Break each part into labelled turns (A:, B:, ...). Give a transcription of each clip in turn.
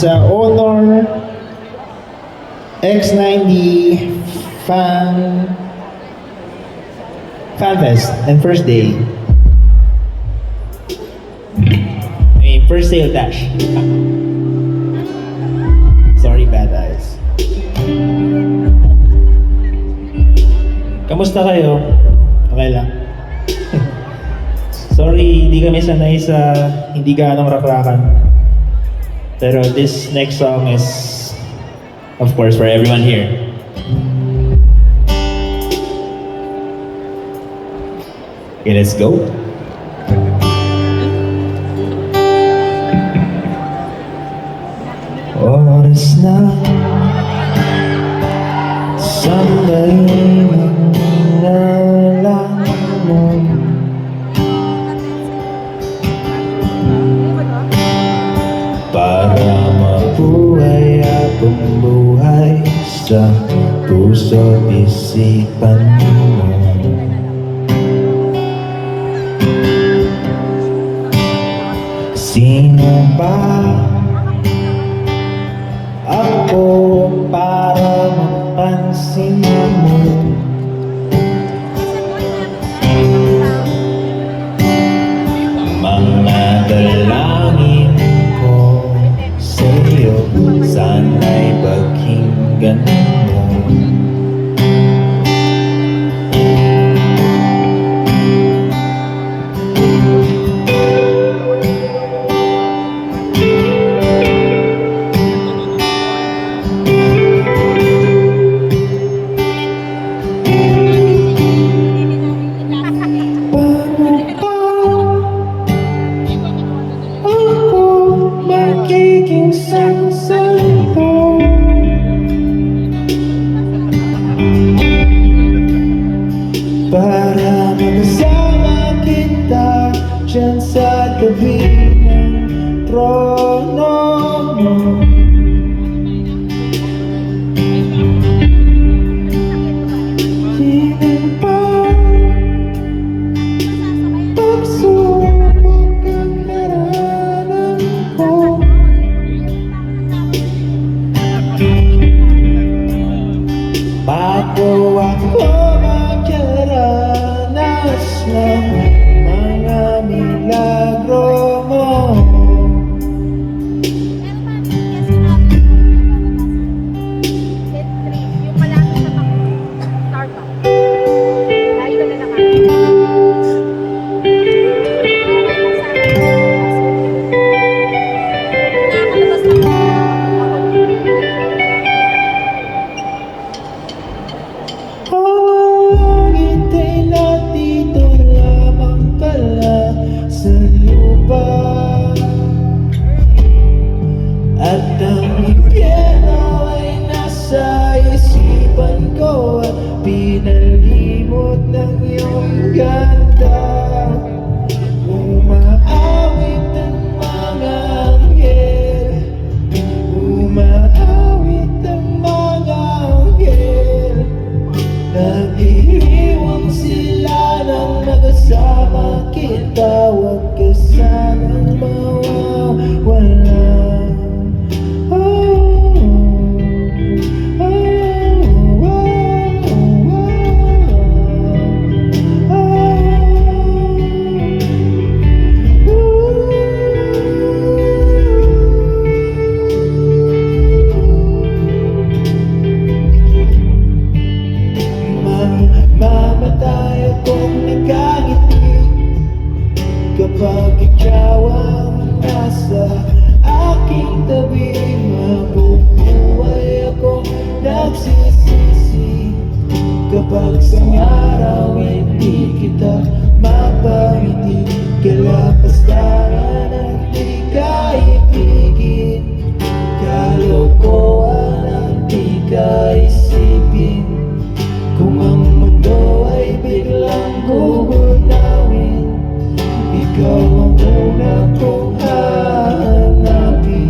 A: sa Honor X90 Fan Fest and first day. First sale dash. Sorry, bad eyes. Kamusta kayo? Okay lang. Sorry, hindi kami sanay sa hindi gaanong rakrakan. Pero this next song is, of course, for everyone here. Okay, let's go. Oras na sana'y nalaman para mabuhay ang buhay sa puso't isipan mo. Sino ba ako para mapansin mo? Mga dalangin ko sa'yo, sana'y pakinggan mo. Para makasama kita dyan sa tabi ng trono mo. Sino pa pagsubok ang naranan ko? Bago ako magkaranas ng mga milagro mo. At ang impyerno ay nasa isipan ko at pinalimot ng iyong ganda. Umaawit ang mga anghel, umaawit ang mga anghel. Nag-iiwang sila nang magkasama kita, huwag ka sanang mawawala. Mamatay akong nakangiti kapag ikaw ang nasa aking tabi. Mabubuhay akong nagsisisi kapag sa araw hindi kita mapangiti. Kalapastaran ang di ka ibigin, kalokohan ang di ka isipin. Kung ang mundo ay biglang gugunawin, ikaw ang una kong hahanapin.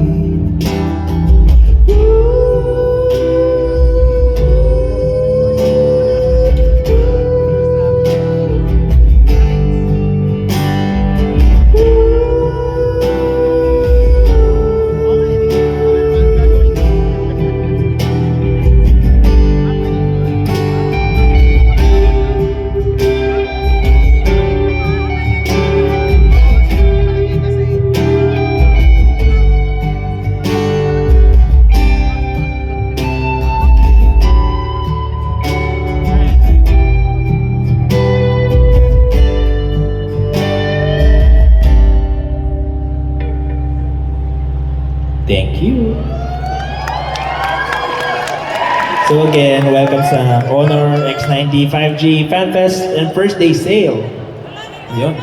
A: Thank you. So again, welcome sa Honor X90 5G FanFest and first day sale. Yun.